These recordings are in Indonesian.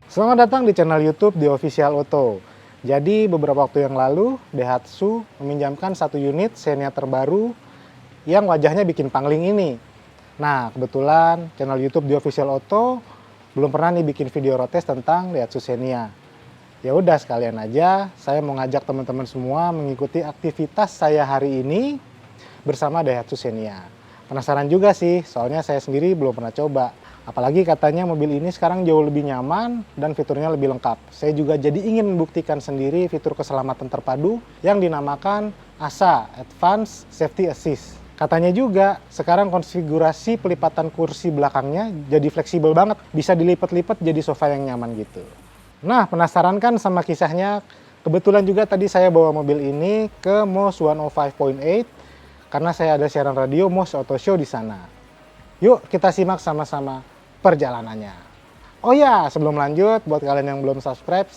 Selamat datang di channel YouTube The Official Auto. Jadi beberapa waktu yang lalu Daihatsu meminjamkan satu unit Xenia terbaru yang wajahnya bikin pangling ini. Nah, kebetulan channel YouTube The Official Auto belum pernah nih bikin video road test tentang Daihatsu Xenia. Ya udah sekalian aja saya mau ngajak teman-teman semua mengikuti aktivitas saya hari ini bersama Daihatsu Xenia. Penasaran juga sih, soalnya saya sendiri belum pernah coba. Apalagi katanya mobil ini sekarang jauh lebih nyaman dan fiturnya lebih lengkap. Saya juga jadi ingin membuktikan sendiri fitur keselamatan terpadu yang dinamakan ASA, Advanced Safety Assist. Katanya juga sekarang konfigurasi pelipatan kursi belakangnya jadi fleksibel banget, bisa dilipat-lipat jadi sofa yang nyaman gitu. Nah, penasaran kan sama kisahnya? Kebetulan juga tadi saya bawa mobil ini ke MOS 105.8 karena saya ada siaran radio MOS Auto Show di sana. Yuk kita simak sama-sama perjalanannya. Oh ya, sebelum lanjut, buat kalian yang belum subscribe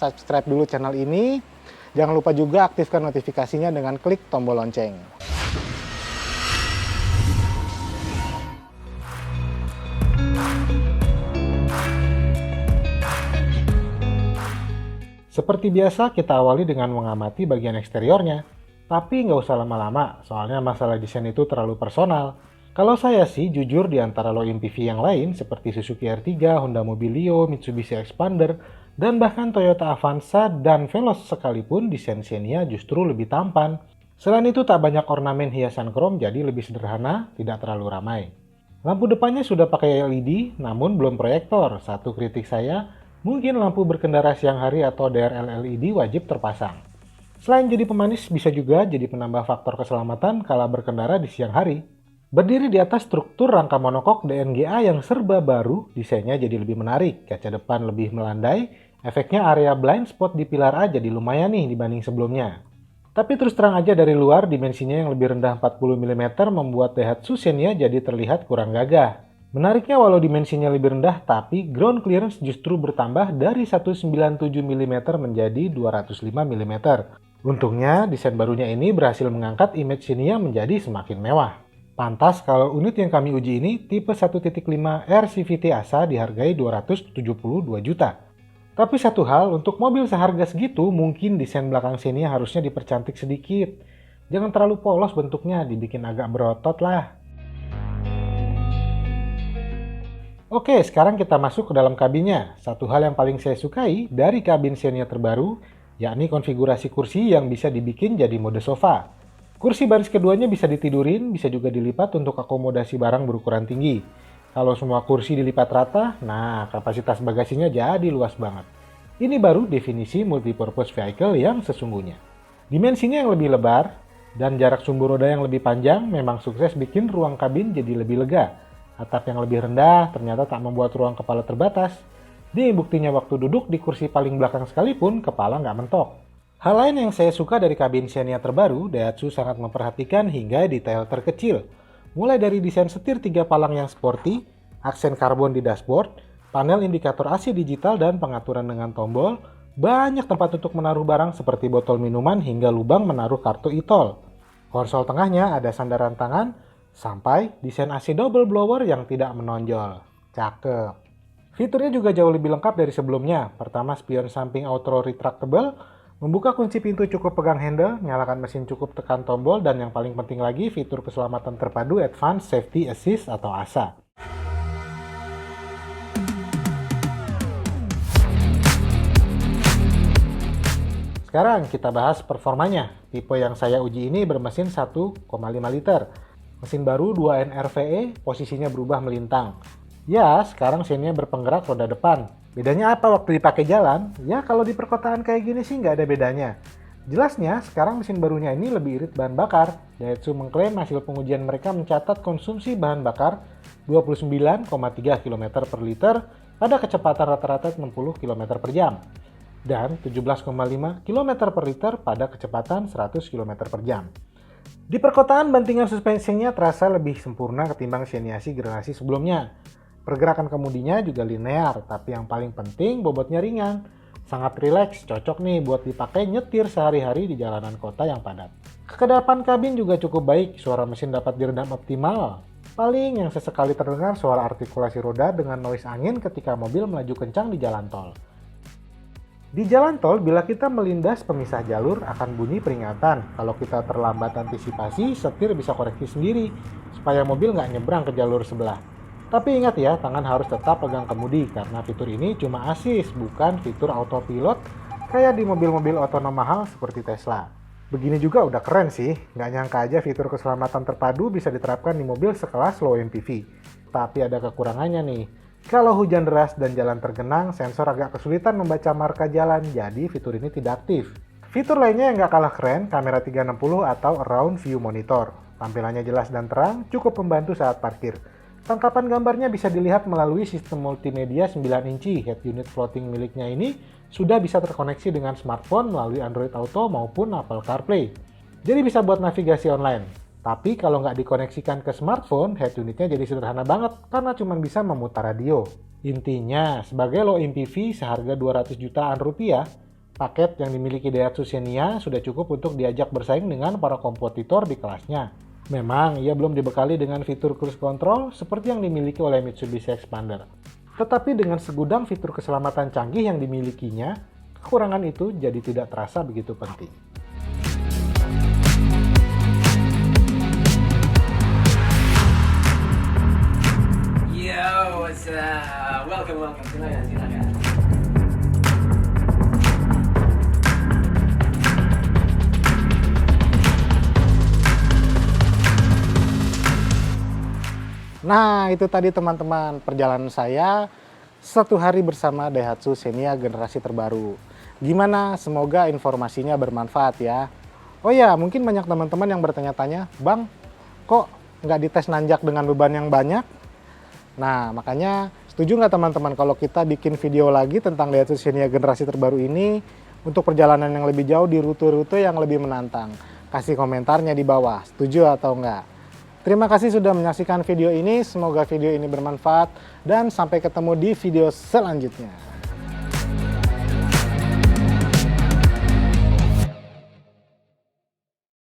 dulu channel ini. Jangan lupa juga aktifkan notifikasinya dengan klik tombol lonceng. Seperti biasa, kita awali dengan mengamati bagian eksteriornya. Tapi nggak usah lama-lama, soalnya masalah desain itu terlalu personal. Kalau saya sih, jujur di antara low MPV yang lain, seperti Suzuki R3, Honda Mobilio, Mitsubishi Expander, dan bahkan Toyota Avanza dan Veloz sekalipun, desain Xenia justru lebih tampan. Selain itu, tak banyak ornamen hiasan krom, jadi lebih sederhana, tidak terlalu ramai. Lampu depannya sudah pakai LED, namun belum proyektor. Satu kritik saya, mungkin lampu berkendara siang hari atau DRL LED wajib terpasang. Selain jadi pemanis, bisa juga jadi penambah faktor keselamatan kala berkendara di siang hari. Berdiri di atas struktur rangka monokok DNGA yang serba baru, desainnya jadi lebih menarik, kaca depan lebih melandai, efeknya area blind spot di pilar A jadi lumayan nih dibanding sebelumnya. Tapi terus terang aja dari luar, dimensinya yang lebih rendah 40 mm membuat Daihatsu Xenia jadi terlihat kurang gagah. Menariknya walau dimensinya lebih rendah, tapi ground clearance justru bertambah dari 197 mm menjadi 205 mm. Untungnya, desain barunya ini berhasil mengangkat image Xenia menjadi semakin mewah. Pantas kalau unit yang kami uji ini tipe 1.5 R CVT ASA dihargai 272 juta. Tapi satu hal, untuk mobil seharga segitu mungkin desain belakang Xenia harusnya dipercantik sedikit. Jangan terlalu polos bentuknya, dibikin agak berotot lah. Oke, sekarang kita masuk ke dalam kabinnya. Satu hal yang paling saya sukai dari kabin Xenia terbaru, yakni konfigurasi kursi yang bisa dibikin jadi mode sofa. Kursi baris keduanya bisa ditidurin, bisa juga dilipat untuk akomodasi barang berukuran tinggi. Kalau semua kursi dilipat rata, nah kapasitas bagasinya jadi luas banget. Ini baru definisi multipurpose vehicle yang sesungguhnya. Dimensinya yang lebih lebar, dan jarak sumbu roda yang lebih panjang memang sukses bikin ruang kabin jadi lebih lega. Atap yang lebih rendah ternyata tak membuat ruang kepala terbatas. Ini buktinya waktu duduk di kursi paling belakang sekalipun, kepala nggak mentok. Hal lain yang saya suka dari kabin Xenia terbaru, Daihatsu sangat memperhatikan hingga detail terkecil. Mulai dari desain setir 3 palang yang sporty, aksen karbon di dashboard, panel indikator AC digital dan pengaturan dengan tombol, banyak tempat untuk menaruh barang seperti botol minuman hingga lubang menaruh kartu e-tol. Konsol tengahnya ada sandaran tangan, sampai desain AC double blower yang tidak menonjol. Cakep. Fiturnya juga jauh lebih lengkap dari sebelumnya. Pertama, spion samping auto retractable, membuka kunci pintu cukup pegang handle, nyalakan mesin cukup tekan tombol, dan yang paling penting lagi, fitur keselamatan terpadu Advanced Safety Assist atau ASA. Sekarang kita bahas performanya. Tipe yang saya uji ini bermesin 1,5 liter. Mesin baru 2 NRVE, posisinya berubah melintang. Ya, sekarang Xenia berpenggerak roda depan. Bedanya apa waktu dipakai jalan? Ya, kalau di perkotaan kayak gini sih nggak ada bedanya. Jelasnya, sekarang mesin barunya ini lebih irit bahan bakar. Daihatsu mengklaim hasil pengujian mereka mencatat konsumsi bahan bakar 29,3 km per liter pada kecepatan rata-rata 60 km per jam. Dan 17,5 km per liter pada kecepatan 100 km per jam. Di perkotaan, bantingan suspensinya terasa lebih sempurna ketimbang Xenia generasi sebelumnya. Pergerakan kemudinya juga linear, tapi yang paling penting bobotnya ringan. Sangat rileks, cocok nih buat dipakai nyetir sehari-hari di jalanan kota yang padat. Kekedapan kabin juga cukup baik, suara mesin dapat diredam optimal. Paling yang sesekali terdengar suara artikulasi roda dengan noise angin ketika mobil melaju kencang di jalan tol. Di jalan tol, bila kita melindas pemisah jalur akan bunyi peringatan. Kalau kita terlambat antisipasi, setir bisa koreksi sendiri supaya mobil nggak nyebrang ke jalur sebelah. Tapi ingat ya, tangan harus tetap pegang kemudi karena fitur ini cuma assist, bukan fitur autopilot kayak di mobil-mobil otonom mahal seperti Tesla. Begini juga udah keren sih, nggak nyangka aja fitur keselamatan terpadu bisa diterapkan di mobil sekelas low MPV. Tapi ada kekurangannya nih. Kalau hujan deras dan jalan tergenang, sensor agak kesulitan membaca marka jalan, jadi fitur ini tidak aktif. Fitur lainnya yang nggak kalah keren, kamera 360 atau Around View Monitor. Tampilannya jelas dan terang, cukup membantu saat parkir. Tangkapan gambarnya bisa dilihat melalui sistem multimedia 9 inci. Head unit floating miliknya ini sudah bisa terkoneksi dengan smartphone melalui Android Auto maupun Apple CarPlay. Jadi bisa buat navigasi online. Tapi kalau nggak dikoneksikan ke smartphone, head unitnya jadi sederhana banget karena cuma bisa memutar radio. Intinya, sebagai low MPV seharga 200 jutaan rupiah, paket yang dimiliki Daihatsu Xenia sudah cukup untuk diajak bersaing dengan para kompetitor di kelasnya. Memang, ia belum dibekali dengan fitur cruise control seperti yang dimiliki oleh Mitsubishi Xpander. Tetapi dengan segudang fitur keselamatan canggih yang dimilikinya, kekurangan itu jadi tidak terasa begitu penting. Yo, what's up? Welcome. Silakan. Nah, itu tadi teman-teman perjalanan saya 1 hari bersama Daihatsu Xenia generasi terbaru. Gimana? Semoga informasinya bermanfaat ya. Oh ya, mungkin banyak teman-teman yang bertanya-tanya, Bang, kok nggak dites nanjak dengan beban yang banyak? Nah, makanya setuju nggak teman-teman kalau kita bikin video lagi tentang Daihatsu Xenia generasi terbaru ini untuk perjalanan yang lebih jauh di rute-rute yang lebih menantang? Kasih komentarnya di bawah, setuju atau enggak? Terima kasih sudah menyaksikan video ini, semoga video ini bermanfaat dan sampai ketemu di video selanjutnya.